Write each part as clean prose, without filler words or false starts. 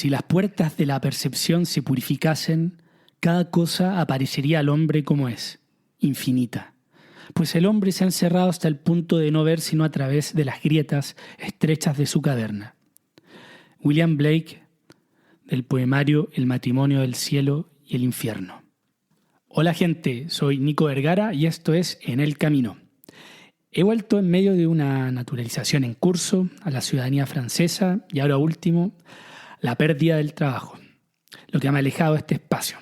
Si las puertas de la percepción se purificasen, cada cosa aparecería al hombre como es, infinita. Pues el hombre se ha encerrado hasta el punto de no ver sino a través de las grietas estrechas de su caverna. William Blake, del poemario El matrimonio del cielo y el infierno. Hola gente, soy Nico Vergara y esto es En el Camino. He vuelto en medio de una naturalización en curso a la ciudadanía francesa y ahora último, la pérdida del trabajo, lo que me ha alejado de este espacio.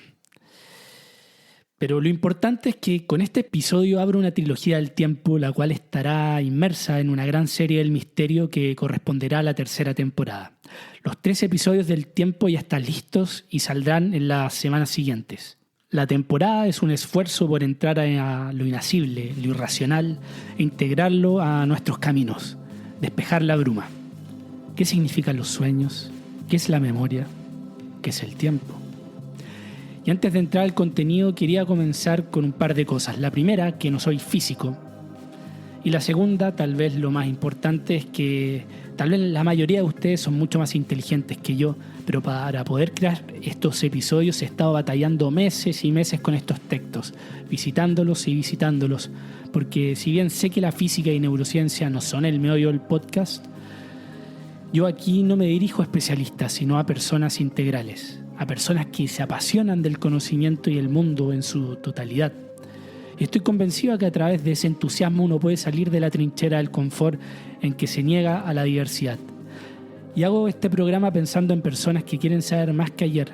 Pero lo importante es que con este episodio abro una trilogía del tiempo, la cual estará inmersa en una gran serie del misterio que corresponderá a la tercera temporada. Los 3 episodios del tiempo ya están listos y saldrán en las semanas siguientes. La temporada es un esfuerzo por entrar a lo inacible, lo irracional, e integrarlo a nuestros caminos, despejar la bruma. ¿Qué significan los sueños? ¿Qué es la memoria? ¿Qué es el tiempo? Y antes de entrar al contenido quería comenzar con un par de cosas. La primera, que no soy físico. Y la segunda, tal vez lo más importante, es que tal vez la mayoría de ustedes son mucho más inteligentes que yo, pero para poder crear estos episodios he estado batallando meses y meses con estos textos, visitándolos y visitándolos, porque si bien sé que la física y neurociencia no son el meollo del podcast, yo aquí no me dirijo a especialistas, sino a personas integrales, a personas que se apasionan del conocimiento y el mundo en su totalidad. Y estoy convencido de que a través de ese entusiasmo uno puede salir de la trinchera del confort en que se niega a la diversidad. Y hago este programa pensando en personas que quieren saber más que ayer,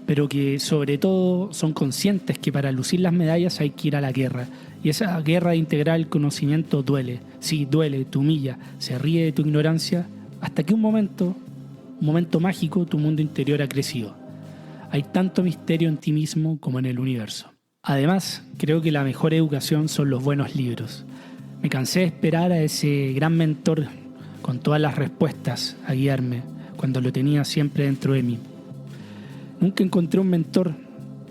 pero que sobre todo son conscientes que para lucir las medallas hay que ir a la guerra. Y esa guerra de integrar el conocimiento duele. Sí, duele, te humilla, se ríe de tu ignorancia, hasta que un momento mágico, tu mundo interior ha crecido. Hay tanto misterio en ti mismo como en el universo. Además, creo que la mejor educación son los buenos libros. Me cansé de esperar a ese gran mentor con todas las respuestas a guiarme cuando lo tenía siempre dentro de mí. Nunca encontré un mentor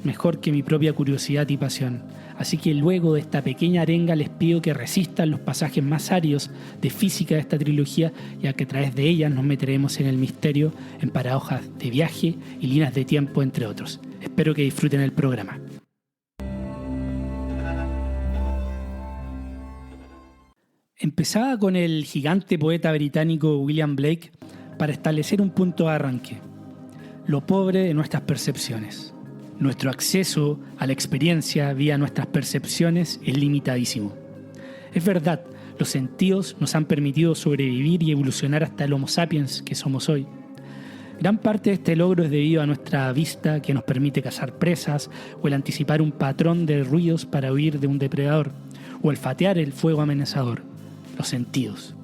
mejor que mi propia curiosidad y pasión. Así que luego de esta pequeña arenga les pido que resistan los pasajes más áridos de física de esta trilogía, ya que a través de ellas nos meteremos en el misterio, en paradojas de viaje y líneas de tiempo, entre otros. Espero que disfruten el programa. Empezaba con el gigante poeta británico William Blake para establecer un punto de arranque: lo pobre de nuestras percepciones. Nuestro acceso a la experiencia vía nuestras percepciones es limitadísimo. Es verdad, los sentidos nos han permitido sobrevivir y evolucionar hasta el Homo sapiens que somos hoy. Gran parte de este logro es debido a nuestra vista, que nos permite cazar presas, o el anticipar un patrón de ruidos para huir de un depredador, o olfatear el fuego amenazador. Los sentidos.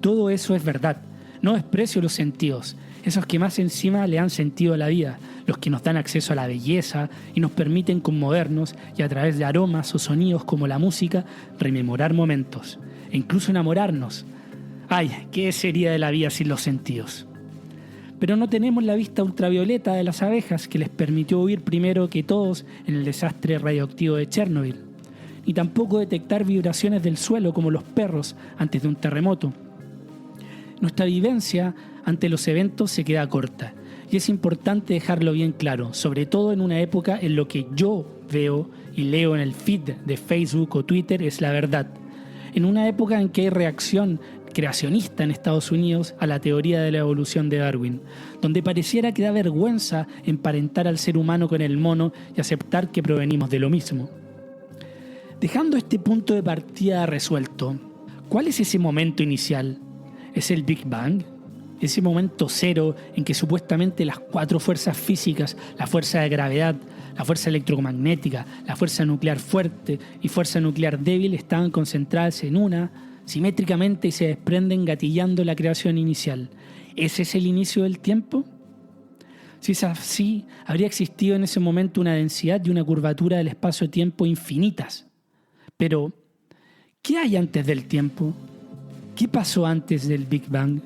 Todo eso es verdad. No desprecio los sentidos, esos que más encima le dan sentido a la vida, los que nos dan acceso a la belleza y nos permiten conmovernos y a través de aromas o sonidos como la música rememorar momentos e incluso enamorarnos. ¡Ay! ¿Qué sería de la vida sin los sentidos? Pero no tenemos la vista ultravioleta de las abejas que les permitió huir primero que todos en el desastre radioactivo de Chernobyl, ni tampoco detectar vibraciones del suelo como los perros antes de un terremoto. Nuestra vivencia ante los eventos se queda corta, y es importante dejarlo bien claro, sobre todo en una época en lo que yo veo y leo en el feed de Facebook o Twitter es la verdad. En una época en que hay reacción creacionista en Estados Unidos a la teoría de la evolución de Darwin, donde pareciera que da vergüenza emparentar al ser humano con el mono y aceptar que provenimos de lo mismo. Dejando este punto de partida resuelto, ¿cuál es ese momento inicial? ¿Es el Big Bang? Ese momento cero en que supuestamente las 4 fuerzas físicas, la fuerza de gravedad, la fuerza electromagnética, la fuerza nuclear fuerte y fuerza nuclear débil estaban concentradas en una, simétricamente, y se desprenden gatillando la creación inicial. ¿Ese es el inicio del tiempo? Si es así, habría existido en ese momento una densidad y una curvatura del espacio-tiempo infinitas. Pero, ¿qué hay antes del tiempo? ¿Qué pasó antes del Big Bang?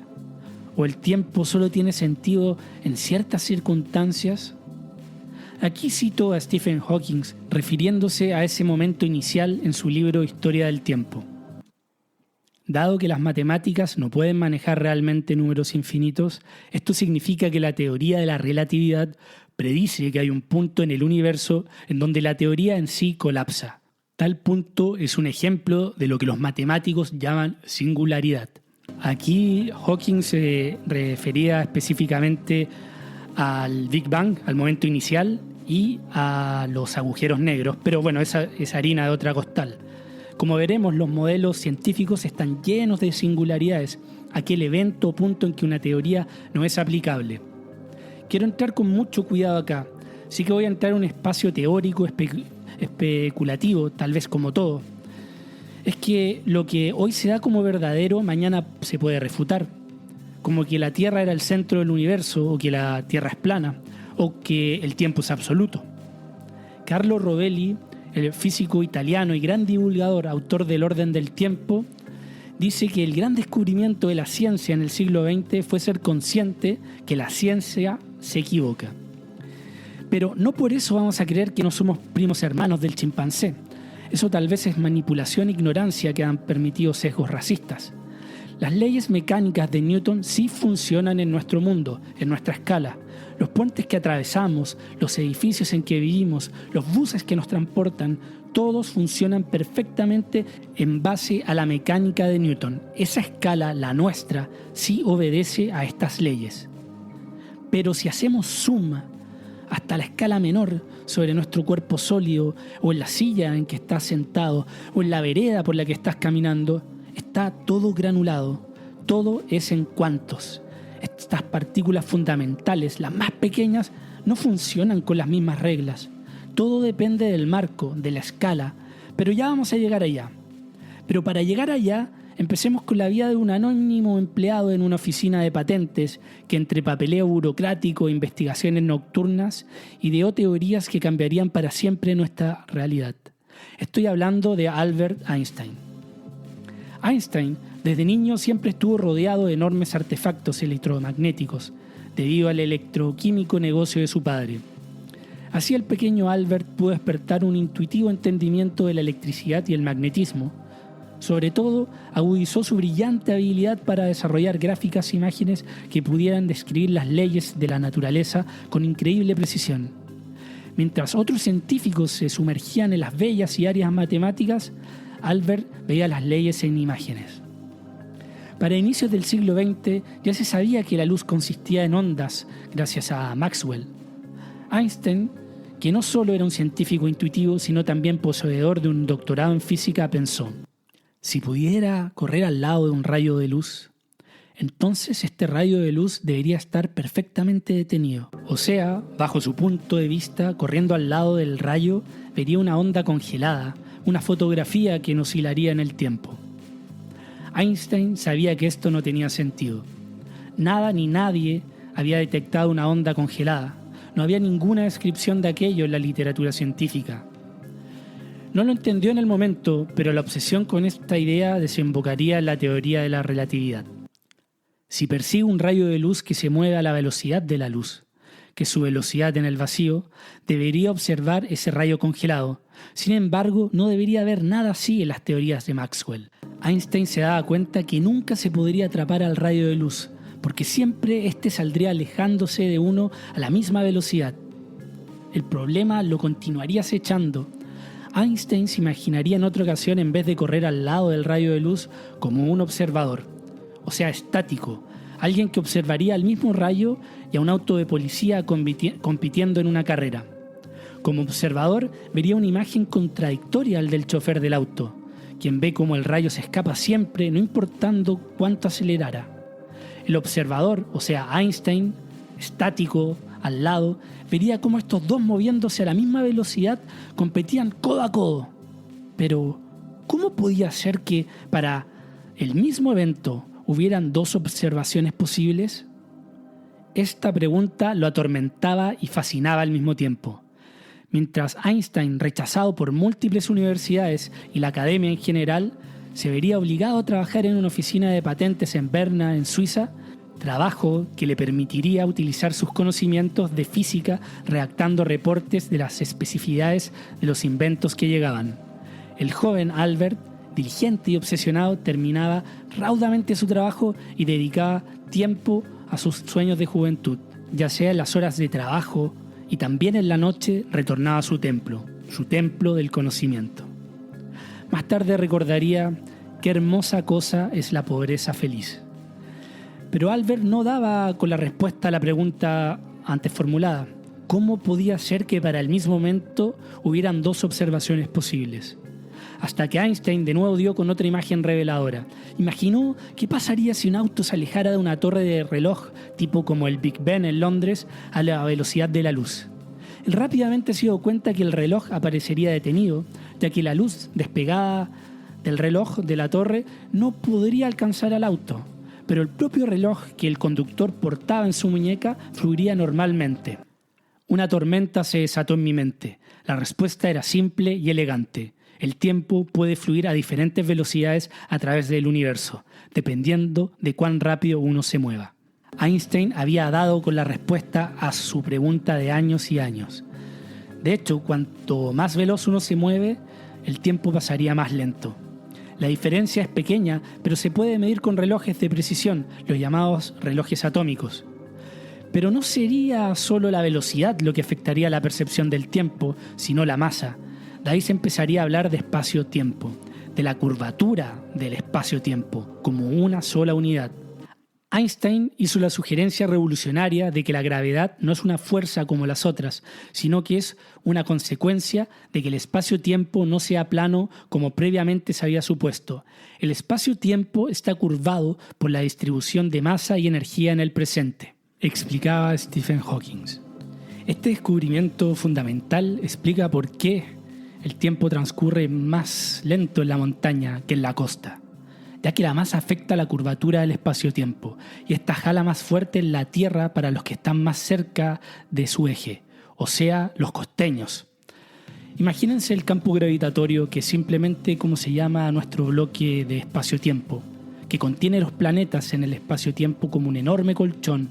¿O el tiempo solo tiene sentido en ciertas circunstancias? Aquí cito a Stephen Hawking refiriéndose a ese momento inicial en su libro Historia del Tiempo. Dado que las matemáticas no pueden manejar realmente números infinitos, esto significa que la teoría de la relatividad predice que hay un punto en el universo en donde la teoría en sí colapsa. Tal punto es un ejemplo de lo que los matemáticos llaman singularidad. Aquí Hawking se refería específicamente al Big Bang, al momento inicial, y a los agujeros negros, pero bueno, esa es harina de otra costal. Como veremos, los modelos científicos están llenos de singularidades, aquel evento o punto en que una teoría no es aplicable. Quiero entrar con mucho cuidado acá, sí que voy a entrar en un espacio teórico especulativo, tal vez como todo. Es que lo que hoy se da como verdadero, mañana se puede refutar. Como que la Tierra era el centro del universo, o que la Tierra es plana, o que el tiempo es absoluto. Carlo Rovelli, el físico italiano y gran divulgador, autor del Orden del Tiempo, dice que el gran descubrimiento de la ciencia en el siglo XX fue ser consciente que la ciencia se equivoca. Pero no por eso vamos a creer que no somos primos hermanos del chimpancé. Eso tal vez es manipulación e ignorancia que han permitido sesgos racistas. Las leyes mecánicas de Newton sí funcionan en nuestro mundo, en nuestra escala. Los puentes que atravesamos, los edificios en que vivimos, los buses que nos transportan, todos funcionan perfectamente en base a la mecánica de Newton. Esa escala, la nuestra, sí obedece a estas leyes. Pero si hacemos zoom hasta la escala menor sobre nuestro cuerpo sólido, o en la silla en que estás sentado, o en la vereda por la que estás caminando, está todo granulado, todo es en cuantos. Estas partículas fundamentales, las más pequeñas, no funcionan con las mismas reglas. Todo depende del marco, de la escala, pero ya vamos a llegar allá. Pero para llegar allá, empecemos con la vida de un anónimo empleado en una oficina de patentes que entre papeleo burocrático, investigaciones nocturnas, ideó teorías que cambiarían para siempre nuestra realidad. Estoy hablando de Albert Einstein. Einstein, desde niño, siempre estuvo rodeado de enormes artefactos electromagnéticos, debido al electroquímico negocio de su padre. Así el pequeño Albert pudo despertar un intuitivo entendimiento de la electricidad y el magnetismo. Sobre todo, agudizó su brillante habilidad para desarrollar gráficas e imágenes que pudieran describir las leyes de la naturaleza con increíble precisión. Mientras otros científicos se sumergían en las bellas y áreas matemáticas, Albert veía las leyes en imágenes. Para inicios del siglo XX ya se sabía que la luz consistía en ondas gracias a Maxwell. Einstein, que no solo era un científico intuitivo, sino también poseedor de un doctorado en física, pensó: si pudiera correr al lado de un rayo de luz, entonces este rayo de luz debería estar perfectamente detenido. O sea, bajo su punto de vista, corriendo al lado del rayo, vería una onda congelada, una fotografía que no oscilaría en el tiempo. Einstein sabía que esto no tenía sentido. Nada ni nadie había detectado una onda congelada. No había ninguna descripción de aquello en la literatura científica. No lo entendió en el momento, pero la obsesión con esta idea desembocaría en la teoría de la relatividad. Si persigo un rayo de luz que se mueve a la velocidad de la luz, que es su velocidad en el vacío, debería observar ese rayo congelado. Sin embargo, no debería haber nada así en las teorías de Maxwell. Einstein se daba cuenta que nunca se podría atrapar al rayo de luz, porque siempre éste saldría alejándose de uno a la misma velocidad. El problema lo continuaría acechando. Einstein se imaginaría en otra ocasión, en vez de correr al lado del rayo de luz, como un observador, o sea, estático, alguien que observaría al mismo rayo y a un auto de policía compitiendo en una carrera. Como observador, vería una imagen contradictoria al del chofer del auto, quien ve cómo el rayo se escapa siempre, no importando cuánto acelerara. El observador, o sea, Einstein, estático, al lado, vería cómo estos dos, moviéndose a la misma velocidad, competían codo a codo. Pero, ¿cómo podía ser que para el mismo evento hubieran dos observaciones posibles? Esta pregunta lo atormentaba y fascinaba al mismo tiempo. Mientras Einstein, rechazado por múltiples universidades y la academia en general, se vería obligado a trabajar en una oficina de patentes en Berna, en Suiza, trabajo que le permitiría utilizar sus conocimientos de física redactando reportes de las especificidades de los inventos que llegaban. El joven Albert diligente y obsesionado, terminaba raudamente su trabajo y dedicaba tiempo a sus sueños de juventud, ya sea en las horas de trabajo y también en la noche retornaba a su templo del conocimiento. Más tarde recordaría: qué hermosa cosa es la pobreza feliz. Pero Albert no daba con la respuesta a la pregunta antes formulada: ¿cómo podía ser que para el mismo momento hubieran dos observaciones posibles? Hasta que Einstein de nuevo dio con otra imagen reveladora. Imaginó qué pasaría si un auto se alejara de una torre de reloj, tipo como el Big Ben en Londres, a la velocidad de la luz. Él rápidamente se dio cuenta que el reloj aparecería detenido, ya que la luz despegada del reloj de la torre no podría alcanzar al auto, pero el propio reloj que el conductor portaba en su muñeca fluiría normalmente. Una tormenta se desató en mi mente. La respuesta era simple y elegante. El tiempo puede fluir a diferentes velocidades a través del universo, dependiendo de cuán rápido uno se mueva. Einstein había dado con la respuesta a su pregunta de años y años. De hecho, cuanto más veloz uno se mueve, el tiempo pasaría más lento. La diferencia es pequeña, pero se puede medir con relojes de precisión, los llamados relojes atómicos. Pero no sería solo la velocidad lo que afectaría la percepción del tiempo, sino la masa. De ahí se empezaría a hablar de espacio-tiempo, de la curvatura del espacio-tiempo, como una sola unidad. Einstein hizo la sugerencia revolucionaria de que la gravedad no es una fuerza como las otras, sino que es una consecuencia de que el espacio-tiempo no sea plano como previamente se había supuesto. El espacio-tiempo está curvado por la distribución de masa y energía en el presente, explicaba Stephen Hawking. Este descubrimiento fundamental explica por qué el tiempo transcurre más lento en la montaña que en la costa, ya que la masa afecta la curvatura del espacio-tiempo y esta jala más fuerte en la Tierra para los que están más cerca de su eje, o sea, los costeños. Imagínense el campo gravitatorio, que es simplemente como se llama nuestro bloque de espacio-tiempo, que contiene los planetas en el espacio-tiempo como un enorme colchón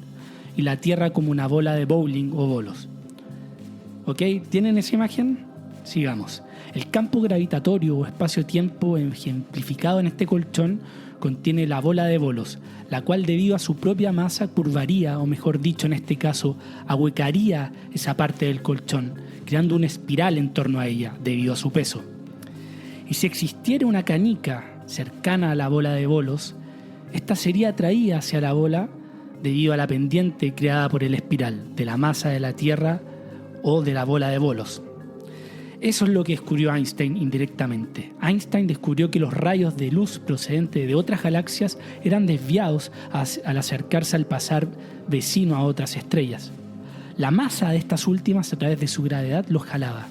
y la Tierra como una bola de bowling o bolos. ¿Ok? ¿Tienen esa imagen? Sigamos. El campo gravitatorio o espacio-tiempo ejemplificado en este colchón contiene la bola de bolos, la cual debido a su propia masa curvaría, o mejor dicho en este caso, ahuecaría esa parte del colchón, creando una espiral en torno a ella debido a su peso. Y si existiera una canica cercana a la bola de bolos, esta sería atraída hacia la bola debido a la pendiente creada por el espiral de la masa de la Tierra o de la bola de bolos. Eso es lo que descubrió Einstein indirectamente. Einstein descubrió que los rayos de luz procedentes de otras galaxias eran desviados al acercarse al pasar vecino a otras estrellas. La masa de estas últimas, a través de su gravedad, los jalaba.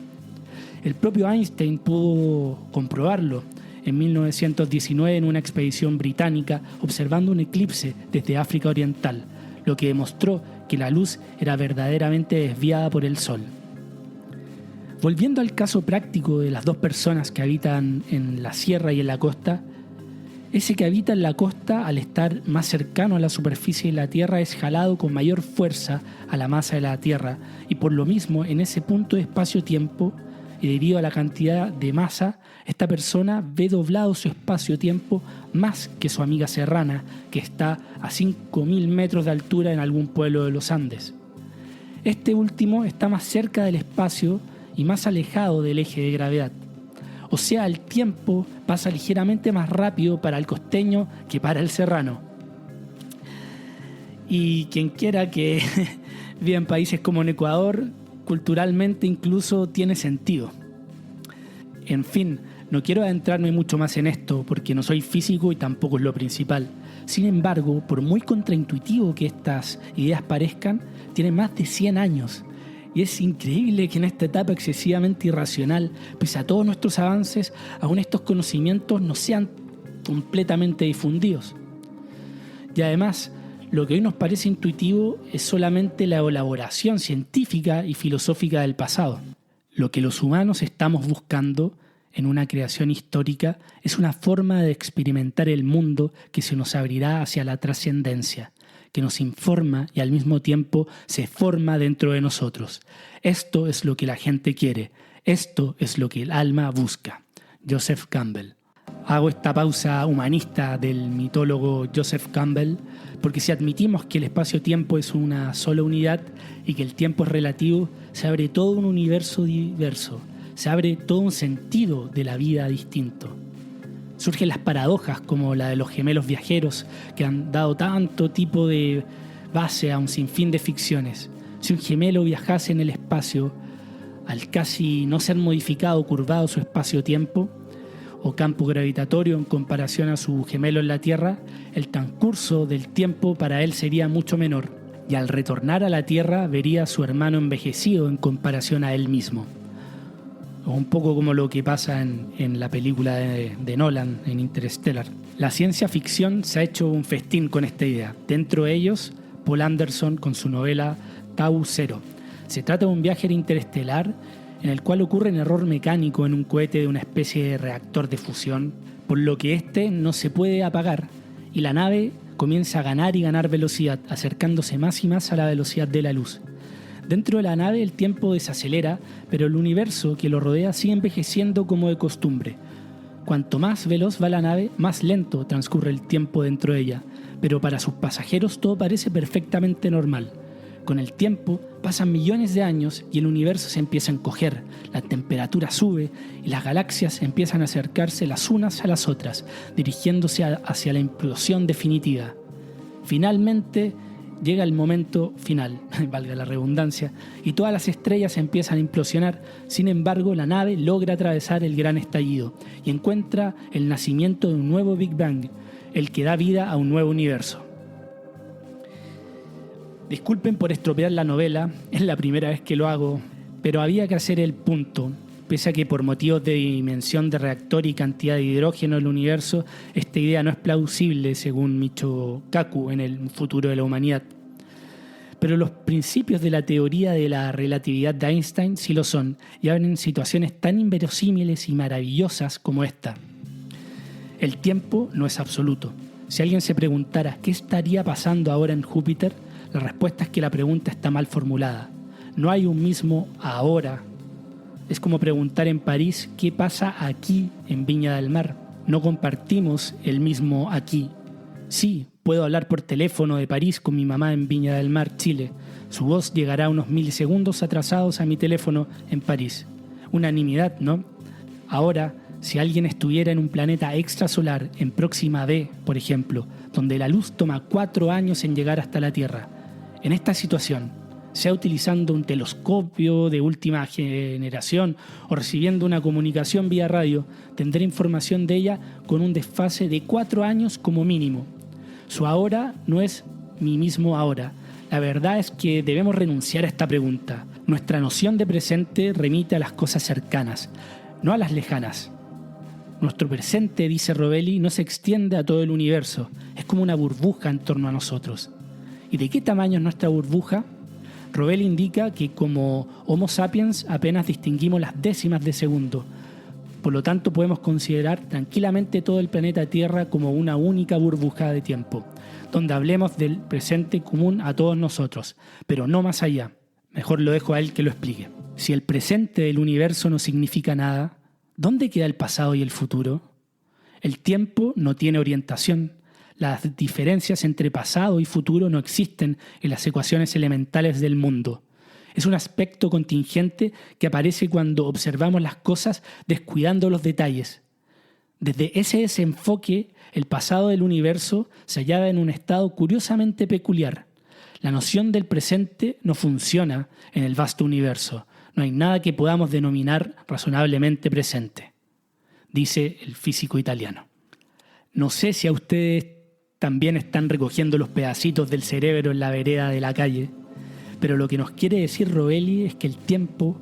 El propio Einstein pudo comprobarlo en 1919 en una expedición británica observando un eclipse desde África Oriental, lo que demostró que la luz era verdaderamente desviada por el Sol. Volviendo al caso práctico de las dos personas que habitan en la sierra y en la costa, ese que habita en la costa, al estar más cercano a la superficie de la Tierra, es jalado con mayor fuerza a la masa de la Tierra y por lo mismo en ese punto de espacio-tiempo y debido a la cantidad de masa, esta persona ve doblado su espacio-tiempo más que su amiga serrana, que está a 5.000 metros de altura en algún pueblo de los Andes. Este último está más cerca del espacio y más alejado del eje de gravedad. O sea, el tiempo pasa ligeramente más rápido para el costeño que para el serrano. Y quien quiera que viva en países como en Ecuador, culturalmente incluso tiene sentido. En fin, no quiero adentrarme mucho más en esto porque no soy físico y tampoco es lo principal. Sin embargo, por muy contraintuitivo que estas ideas parezcan, tienen más de 100 años. Y es increíble que en esta etapa excesivamente irracional, pese a todos nuestros avances, aún estos conocimientos no sean completamente difundidos. Y además, lo que hoy nos parece intuitivo es solamente la elaboración científica y filosófica del pasado. Lo que los humanos estamos buscando en una creación histórica es una forma de experimentar el mundo que se nos abrirá hacia la trascendencia, que nos informa y al mismo tiempo se forma dentro de nosotros. Esto es lo que la gente quiere, esto es lo que el alma busca. Joseph Campbell. Hago esta pausa humanista del mitólogo Joseph Campbell, porque si admitimos que el espacio-tiempo es una sola unidad y que el tiempo es relativo, se abre todo un universo diverso, se abre todo un sentido de la vida distinto. Surgen las paradojas como la de los gemelos viajeros, que han dado tanto tipo de base a un sinfín de ficciones. Si un gemelo viajase en el espacio, al casi no ser modificado o curvado su espacio-tiempo, o campo gravitatorio en comparación a su gemelo en la Tierra, el transcurso del tiempo para él sería mucho menor, y al retornar a la Tierra vería a su hermano envejecido en comparación a él mismo. O un poco como lo que pasa en la película de Nolan, en Interstellar. La ciencia ficción se ha hecho un festín con esta idea. Dentro de ellos, Paul Anderson con su novela Tau Zero. Se trata de un viaje interestelar en el cual ocurre un error mecánico en un cohete de una especie de reactor de fusión, por lo que este no se puede apagar y la nave comienza a ganar y ganar velocidad, acercándose más y más a la velocidad de la luz. Dentro de la nave el tiempo desacelera, pero el universo que lo rodea sigue envejeciendo como de costumbre. Cuanto más veloz va la nave, más lento transcurre el tiempo dentro de ella, pero para sus pasajeros todo parece perfectamente normal. Con el tiempo pasan millones de años y el universo se empieza a encoger, la temperatura sube y las galaxias empiezan a acercarse las unas a las otras, dirigiéndose hacia la implosión definitiva. Finalmente llega el momento final, valga la redundancia, y todas las estrellas empiezan a implosionar. Sin embargo, la nave logra atravesar el gran estallido y encuentra el nacimiento de un nuevo Big Bang, el que da vida a un nuevo universo. Disculpen por estropear la novela, es la primera vez que lo hago, pero había que hacer el punto. Pese a que por motivos de dimensión de reactor y cantidad de hidrógeno del universo, esta idea no es plausible según Michio Kaku en el futuro de la humanidad. Pero los principios de la teoría de la relatividad de Einstein sí lo son, y abren situaciones tan inverosímiles y maravillosas como esta. El tiempo no es absoluto. Si alguien se preguntara qué estaría pasando ahora en Júpiter, la respuesta es que la pregunta está mal formulada. No hay un mismo ahora. Es como preguntar en París qué pasa aquí en Viña del Mar. No compartimos el mismo aquí. Sí, puedo hablar por teléfono de París con mi mamá en Viña del Mar, Chile. Su voz llegará unos milisegundos atrasados a mi teléfono en París. Unanimidad, ¿no? Ahora, si alguien estuviera en un planeta extrasolar, en Próxima B, por ejemplo, donde la luz toma 4 años en llegar hasta la Tierra, en esta situación, sea utilizando un telescopio de última generación o recibiendo una comunicación vía radio, tendré información de ella con un desfase de 4 años como mínimo. Su ahora no es mi mismo ahora. La verdad es que debemos renunciar a esta pregunta. Nuestra noción de presente remite a las cosas cercanas, no a las lejanas. Nuestro presente, dice Rovelli, no se extiende a todo el universo, es como una burbuja en torno a nosotros. ¿Y de qué tamaño es nuestra burbuja? Rovelli indica que como Homo sapiens apenas distinguimos las décimas de segundo. Por lo tanto, podemos considerar tranquilamente todo el planeta Tierra como una única burbuja de tiempo, donde hablemos del presente común a todos nosotros, pero no más allá. Mejor lo dejo a él que lo explique. Si el presente del universo no significa nada, ¿dónde queda el pasado y el futuro? El tiempo no tiene orientación. Las diferencias entre pasado y futuro no existen en las ecuaciones elementales del mundo. Es un aspecto contingente que aparece cuando observamos las cosas descuidando los detalles. Desde ese desenfoque, el pasado del universo se hallaba en un estado curiosamente peculiar. La noción del presente no funciona en el vasto universo. No hay nada que podamos denominar razonablemente presente, dice el físico italiano. No sé si a ustedes también están recogiendo los pedacitos del cerebro en la vereda de la calle, pero lo que nos quiere decir Rovelli es que el tiempo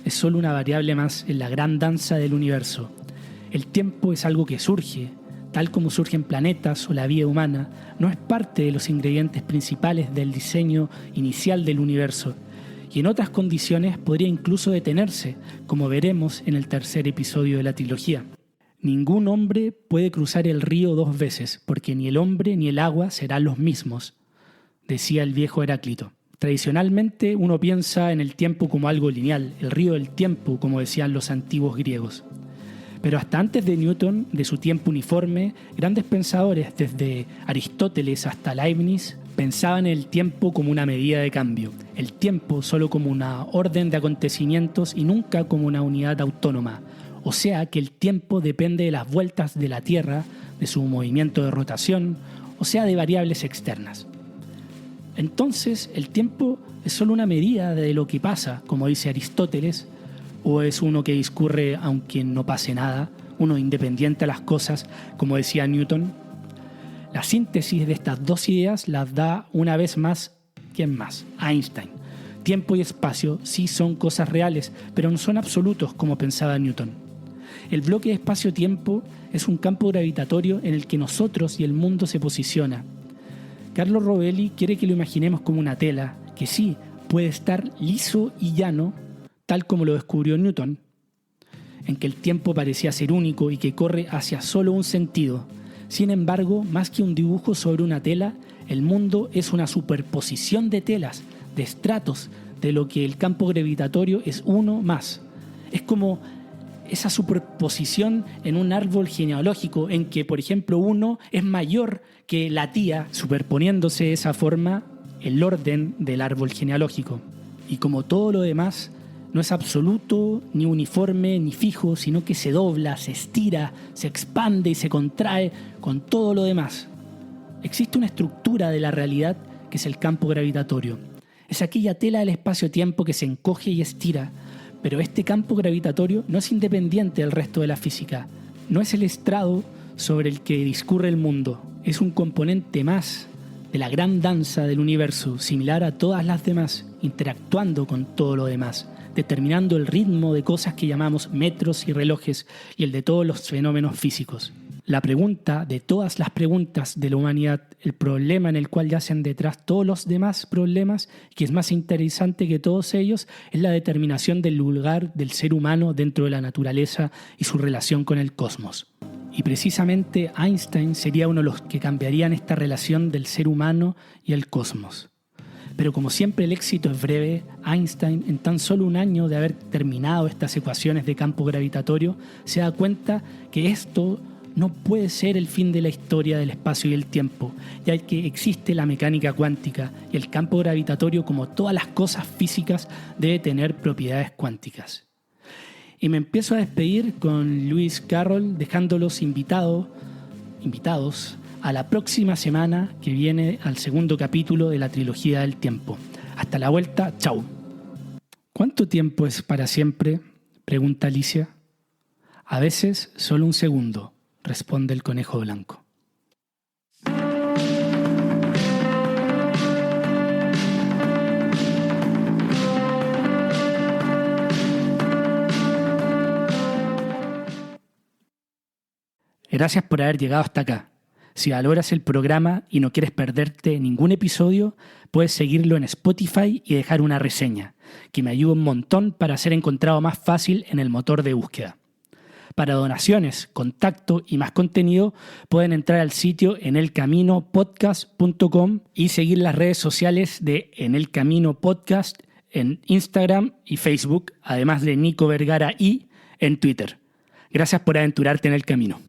es solo una variable más en la gran danza del universo. El tiempo es algo que surge, tal como surgen planetas o la vida humana, no es parte de los ingredientes principales del diseño inicial del universo, y en otras condiciones podría incluso detenerse, como veremos en el tercer episodio de la trilogía. Ningún hombre puede cruzar el río 2 veces, porque ni el hombre ni el agua serán los mismos, decía el viejo Heráclito. Tradicionalmente uno piensa en el tiempo como algo lineal, el río del tiempo, como decían los antiguos griegos. Pero hasta antes de Newton, de su tiempo uniforme, grandes pensadores, desde Aristóteles hasta Leibniz, pensaban el tiempo como una medida de cambio, el tiempo solo como una orden de acontecimientos y nunca como una unidad autónoma. O sea que el tiempo depende de las vueltas de la Tierra, de su movimiento de rotación, o sea de variables externas. Entonces, ¿el tiempo es solo una medida de lo que pasa, como dice Aristóteles, o es uno que discurre aunque no pase nada, uno independiente a las cosas, como decía Newton? La síntesis de estas dos ideas las da una vez más, ¿quién más? Einstein. Tiempo y espacio sí son cosas reales, pero no son absolutos como pensaba Newton. El bloque de espacio-tiempo es un campo gravitatorio en el que nosotros y el mundo se posiciona. Carlo Rovelli quiere que lo imaginemos como una tela, que sí, puede estar liso y llano, tal como lo descubrió Newton, en que el tiempo parecía ser único y que corre hacia solo un sentido. Sin embargo, más que un dibujo sobre una tela, el mundo es una superposición de telas, de estratos, de lo que el campo gravitatorio es uno más. Es como esa superposición en un árbol genealógico en que, por ejemplo, uno es mayor que la tía, superponiéndose de esa forma el orden del árbol genealógico. Y como todo lo demás, no es absoluto, ni uniforme, ni fijo, sino que se dobla, se estira, se expande y se contrae con todo lo demás. Existe una estructura de la realidad que es el campo gravitatorio. Es aquella tela del espacio-tiempo que se encoge y estira, pero este campo gravitatorio no es independiente del resto de la física. No es el estrado sobre el que discurre el mundo. Es un componente más de la gran danza del universo, similar a todas las demás, interactuando con todo lo demás, determinando el ritmo de cosas que llamamos metros y relojes y el de todos los fenómenos físicos. La pregunta de todas las preguntas de la humanidad, el problema en el cual yacen detrás todos los demás problemas, que es más interesante que todos ellos, es la determinación del lugar del ser humano dentro de la naturaleza y su relación con el cosmos. Y precisamente Einstein sería uno de los que cambiarían esta relación del ser humano y el cosmos. Pero como siempre el éxito es breve, Einstein, en tan solo un año de haber terminado estas ecuaciones de campo gravitatorio, se da cuenta que esto no puede ser el fin de la historia del espacio y el tiempo, ya que existe la mecánica cuántica y el campo gravitatorio, como todas las cosas físicas, debe tener propiedades cuánticas. Y me empiezo a despedir con Lewis Carroll, dejándolos invitados a la próxima semana que viene al segundo capítulo de la trilogía del tiempo. Hasta la vuelta, chau. ¿Cuánto tiempo es para siempre?, pregunta Alicia. A veces solo un segundo, responde el conejo blanco. Gracias por haber llegado hasta acá. Si valoras el programa y no quieres perderte ningún episodio, puedes seguirlo en Spotify y dejar una reseña, que me ayuda un montón para ser encontrado más fácil en el motor de búsqueda. Para donaciones, contacto y más contenido, pueden entrar al sitio enelcaminopodcast.com y seguir las redes sociales de En el Camino Podcast en Instagram y Facebook, además de Nico Vergara y en Twitter. Gracias por aventurarte en el camino.